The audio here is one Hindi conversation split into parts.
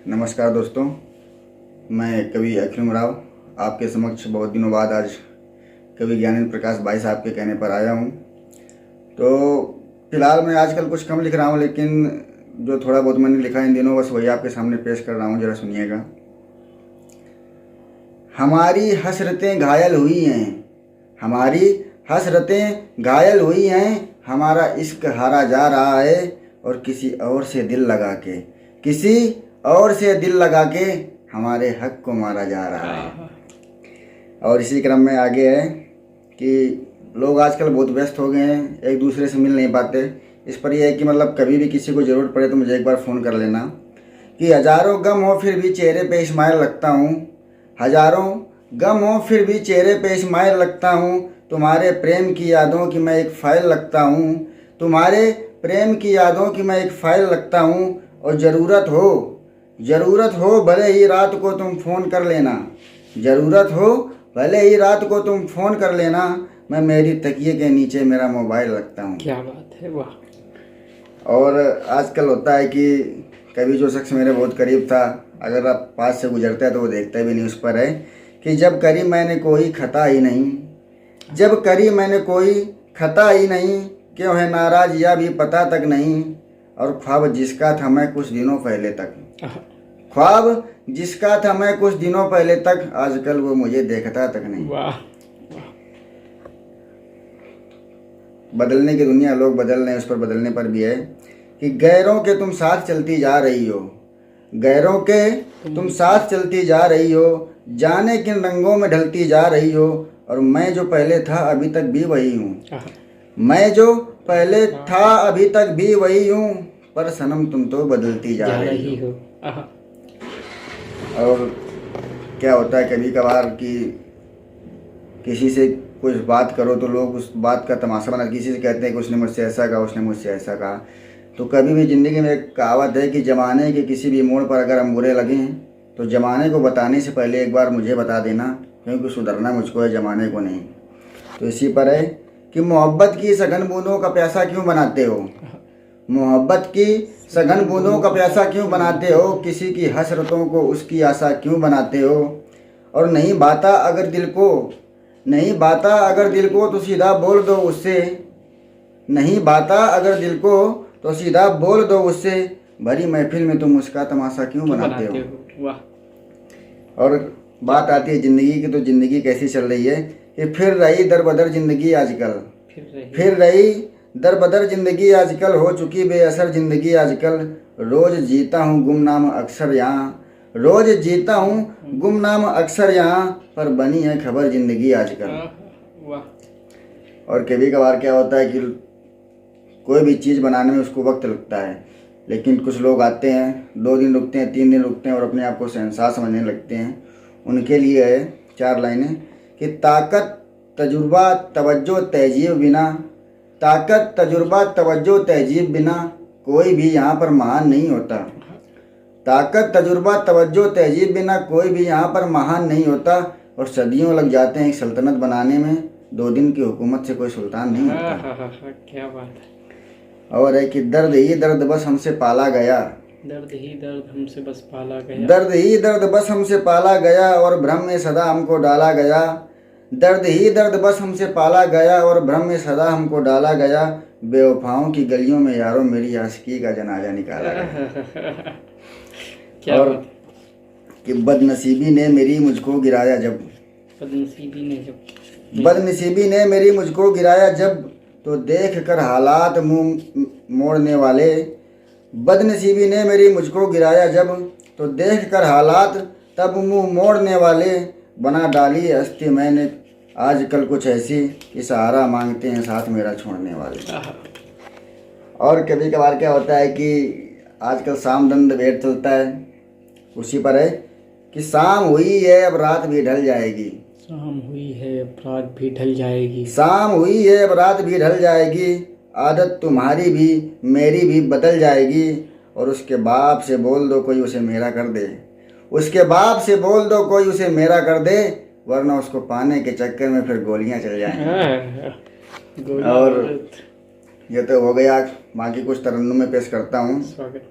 नमस्कार दोस्तों, मैं कवि अखिल उमराव आपके समक्ष बहुत दिनों बाद आज कवि ज्ञानेंद्र प्रकाश भाई साहब के कहने पर आया हूँ। तो फिलहाल मैं आजकल कुछ कम लिख रहा हूँ, लेकिन जो थोड़ा बहुत मैंने लिखा इन दिनों बस वही आपके सामने पेश कर रहा हूँ, जरा सुनिएगा। हमारी हसरतें घायल हुई हैं, हमारी हसरतें घायल हुई हैं, हमारा इश्क हारा जा रहा है और किसी और से दिल लगा के, किसी और से दिल लगा के हमारे हक को मारा जा रहा है। और इसी क्रम में आगे है कि लोग आजकल बहुत व्यस्त हो गए हैं, एक दूसरे से मिल नहीं पाते। इस पर यह है कि मतलब कभी भी किसी को ज़रूरत पड़े तो मुझे एक बार फ़ोन कर लेना कि हज़ारों गम हो फिर भी चेहरे पे इस्माइल रखता हूँ, हज़ारों गम हो फिर भी चेहरे पे इस्माइल रखता हूँ। तुम्हारे प्रेम की यादों की मैं एक फ़ाइल रखता हूँ, तुम्हारे प्रेम की यादों की मैं एक फ़ाइल रखता हूँ। और ज़रूरत हो भले ही रात को तुम फ़ोन कर लेना, ज़रूरत हो भले ही रात को तुम फ़ोन कर लेना, मैं मेरी तकिए के नीचे मेरा मोबाइल रखता हूँ। क्या बात है, वाह। और आजकल होता है कि कभी जो शख्स मेरे बहुत करीब था, अगर आप पास से गुजरता है तो वो देखता भी नहीं। उस पर है कि जब करी मैंने कोई खता ही नहीं, जब करी मैंने कोई खता ही नहीं, क्यों है नाराज़ या भी पता तक नहीं। और ख्वाब जिसका था मैं कुछ दिनों पहले तक, ख्वाब जिसका था मैं कुछ दिनों पहले तक, आजकल वो मुझे देखता तक नहीं। वाह। बदलने की दुनिया, लोग बदल रहे हैं, उस पर बदलने पर भी है कि गैरों के तुम साथ चलती जा रही हो, गैरों के तुम साथ चलती जा रही हो, जाने किन रंगों में ढलती जा रही हो। और मैं जो पहले था अभी तक भी वही हूँ, मैं जो पहले था अभी तक भी वही हूँ, पर सनम तुम तो बदलती जा रही हो। और क्या होता है कभी कभार कि किसी से कुछ बात करो तो लोग उस बात का तमाशा बना, किसी से कहते हैं कि उसने मुझसे ऐसा कहा, उसने मुझसे ऐसा कहा। तो कभी भी ज़िंदगी में एक कहावत है कि ज़माने के किसी भी मोड़ पर अगर हम बुरे लगें तो ज़माने को बताने से पहले एक बार मुझे बता देना, क्योंकि सुधरना मुझको है, ज़माने को नहीं। तो इसी पर है कि मोहब्बत की सघन बूंदों का प्यासा क्यों बनाते हो, मोहब्बत की सघन बूंदों का प्यासा क्यों बनाते हो, किसी की हसरतों को उसकी आशा क्यों बनाते हो। और नहीं बाता अगर दिल को, नहीं बाता अगर दिल को तो सीधा बोल दो उससे, नहीं बाता अगर दिल को तो सीधा बोल दो उससे, भरी महफिल में तुम उसका तमाशा क्यों बनाते हो। वाह। और बात आती है ज़िंदगी की, तो ज़िंदगी कैसी चल रही है कि फिर रही दर बदर ज़िंदगी आजकल, फिर रही दर बदर ज़िंदगी आजकल, हो चुकी बेअसर ज़िंदगी आजकल। रोज़ जीता हूँ गुमनाम अक्सर यहाँ, रोज़ जीता हूँ गुमनाम अक्सर यहाँ, पर बनी है खबर ज़िंदगी आजकल। वाह। और कभी कभार क्या होता है कि कोई भी चीज़ बनाने में उसको वक्त लगता है, लेकिन कुछ लोग आते हैं, 2 दिन रुकते हैं, 3 दिन रुकते हैं और अपने आप को शहंशाह समझने लगते हैं। उनके लिए है 4 लाइनें कि ताकत तजुर्बा तवज्जो तहजीब बिना, ताकत तजुर्बा तवज्जो तहजीब बिना कोई भी यहाँ पर महान नहीं होता, ताकत तजुर्बा तवज्जो तहजीब बिना कोई भी यहाँ पर महान नहीं होता। और सदियों लग जाते हैं एक सल्तनत बनाने में, 2 दिन की हुकूमत से कोई सुल्तान नहीं होता। क्या बात है। और है कि दर्द ही दर्द बस हमसे पाला गया, दर्द ही दर्द हमसे बस पाला गया, दर्द ही दर्द बस हमसे पाला गया और भ्रम में सदा हमको डाला गया, दर्द ही दर्द बस हमसे पाला गया और भ्रम में सदा हमको डाला गया। बेवफाओं की गलियों में यारों मेरी आशिकी का जनाजा निकाला गया। क्या और बात। कि बदनसीबी ने मेरी मुझको गिराया जब, बदनसीबी ने जब, बदनसीबी ने मेरी मुझको गिराया जब, तो देख कर हालात मुंह मोड़ने वाले, बदनसीबी ने मेरी मुझको गिराया जब, तो देख कर हालात तब मुंह मोड़ने वाले। बना डाली हस्ती मैंने आजकल कुछ ऐसी कि सहारा मांगते हैं साथ मेरा छोड़ने वाले। और कभी कभार क्या होता है कि आजकल शाम दंद भेंट चलता है, उसी पर है कि शाम हुई है अब रात भी ढल जाएगी, शाम हुई है अब रात भी ढल जाएगी, शाम हुई है अब रात भी ढल जाएगी, आदत तुम्हारी भी मेरी भी बदल जाएगी। और उसके बाप से बोल दो कोई उसे मेरा कर दे, उसके बाप से बोल दो कोई उसे मेरा कर दे, वरना उसको पाने के चक्कर में फिर गोलियां चल जाएंगी। और ये तो हो गया, बाकी कुछ तरन्नुम में पेश करता हूँ। स्वागत।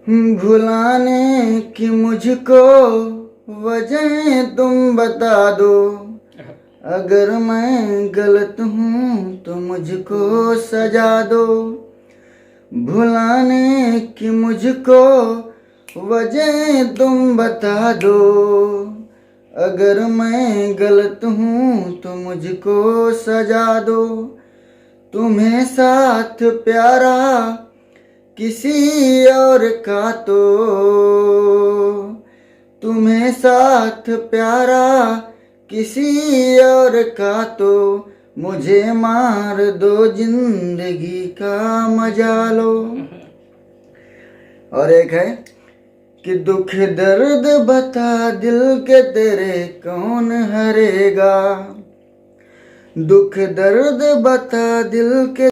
भुलाने की मुझको वजह तुम बता दो, अगर मैं गलत हूँ तो मुझको सजा दो। भुलाने की मुझको वजह तुम बता दो, अगर मैं गलत हूँ तो मुझको सजा दो। तुम्हें साथ प्यारा किसी और का तो, तुम्हें साथ प्यारा किसी और का तो, मुझे मार दो जिंदगी का मजा लो। और एक है कि दुख दर्द बता दिल के तेरे कौन हरेगा, दुख दर्द बता दिल के